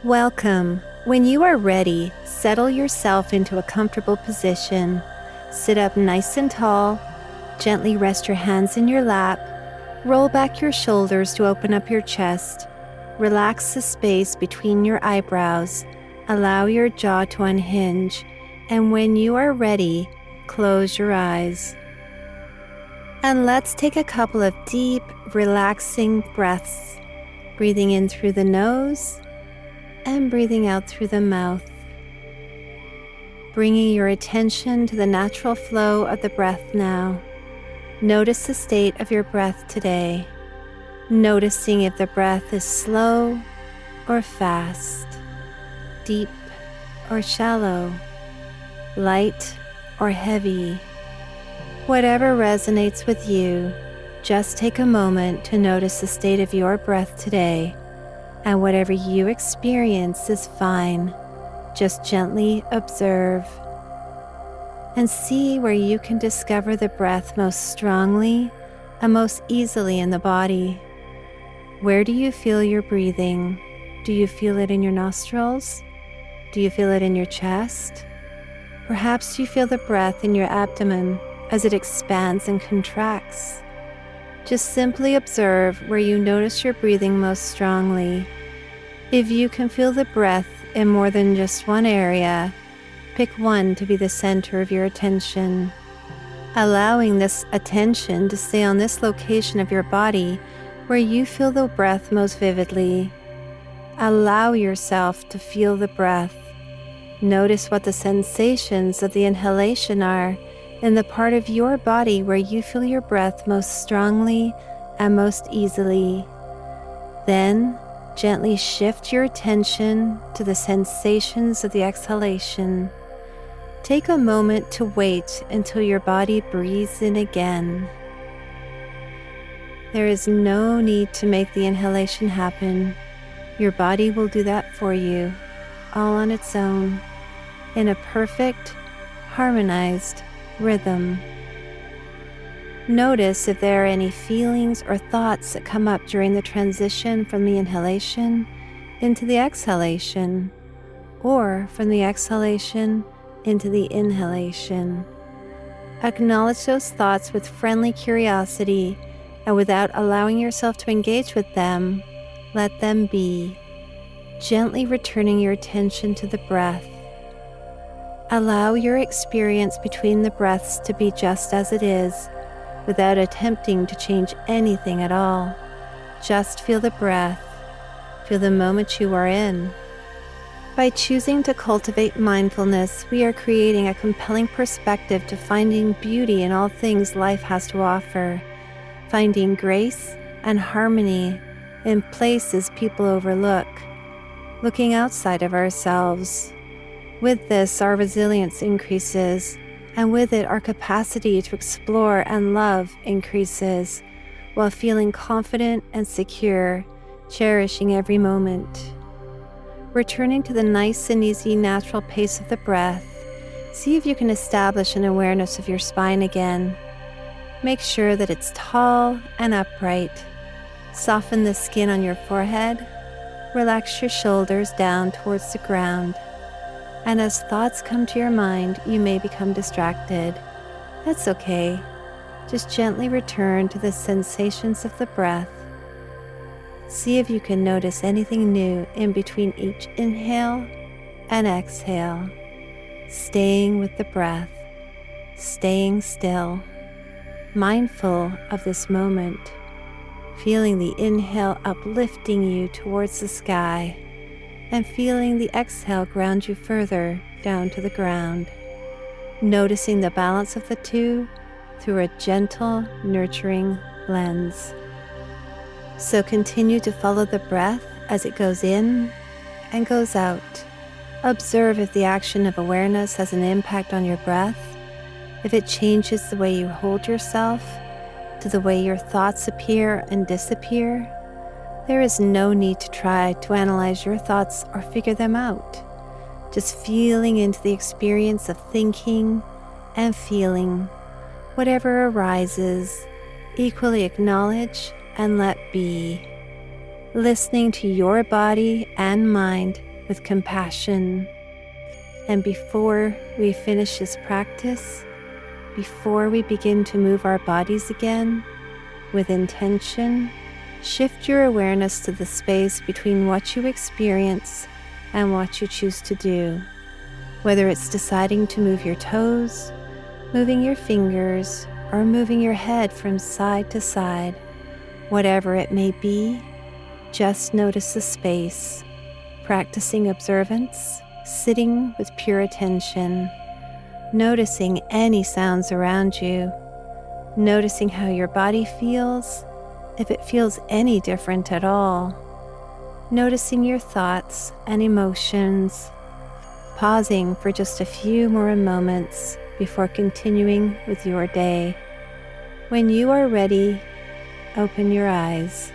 Welcome. When you are ready, settle yourself into a comfortable position. Sit up nice and tall. Gently rest your hands in your lap. Roll back your shoulders to open up your chest. Relax the space between your eyebrows. Allow your jaw to unhinge. And when you are ready, close your eyes. And let's take a couple of deep, relaxing breaths. Breathing in through the nose and breathing out through the mouth. Bringing your attention to the natural flow of the breath now. Notice the state of your breath today. Noticing if the breath is slow or fast, deep or shallow, light or heavy. Whatever resonates with you, just take a moment to notice the state of your breath today. And whatever you experience is fine. Just gently observe and see where you can discover the breath most strongly and most easily in the body. Where do you feel your breathing? Do you feel it in your nostrils? Do you feel it in your chest? Perhaps you feel the breath in your abdomen as it expands and contracts. Just simply observe where you notice your breathing most strongly. If you can feel the breath in more than just one area, pick one to be the center of your attention. Allowing this attention to stay on this location of your body where you feel the breath most vividly. Allow yourself to feel the breath. Notice what the sensations of the inhalation are in the part of your body where you feel your breath most strongly and most easily. Then, gently shift your attention to the sensations of the exhalation. Take a moment to wait until your body breathes in again. There is no need to make the inhalation happen. Your body will do that for you, all on its own, in a perfect, harmonized rhythm. Notice if there are any feelings or thoughts that come up during the transition from the inhalation into the exhalation, or from the exhalation into the inhalation. Acknowledge those thoughts with friendly curiosity, and without allowing yourself to engage with them, let them be, gently returning your attention to the breath. Allow your experience between the breaths to be just as it is, without attempting to change anything at all. Just feel the breath. Feel the moment you are in. By choosing to cultivate mindfulness, we are creating a compelling perspective to finding beauty in all things life has to offer, finding grace and harmony in places people overlook, looking outside of ourselves. With this, our resilience increases, and with it, our capacity to explore and love increases, while feeling confident and secure, cherishing every moment. Returning to the nice and easy natural pace of the breath, see if you can establish an awareness of your spine again. Make sure that it's tall and upright. Soften the skin on your forehead. Relax your shoulders down towards the ground. And as thoughts come to your mind, you may become distracted. That's okay. Just gently return to the sensations of the breath. See if you can notice anything new in between each inhale and exhale. Staying with the breath, staying still, mindful of this moment, feeling the inhale uplifting you towards the sky, and feeling the exhale ground you further down to the ground, noticing the balance of the two through a gentle, nurturing lens. So continue to follow the breath as it goes in and goes out. Observe if the action of awareness has an impact on your breath, if it changes the way you hold yourself, to the way your thoughts appear and disappear. There is no need to try to analyze your thoughts or figure them out. Just feeling into the experience of thinking and feeling. Whatever arises, equally acknowledge and let be. Listening to your body and mind with compassion. And before we finish this practice, before we begin to move our bodies again, with intention, shift your awareness to the space between what you experience and what you choose to do. Whether it's deciding to move your toes, moving your fingers, or moving your head from side to side, whatever it may be, just notice the space, practicing observance, sitting with pure attention, noticing any sounds around you, noticing how your body feels, if it feels any different at all, noticing your thoughts and emotions, pausing for just a few more moments before continuing with your day. When you are ready, open your eyes.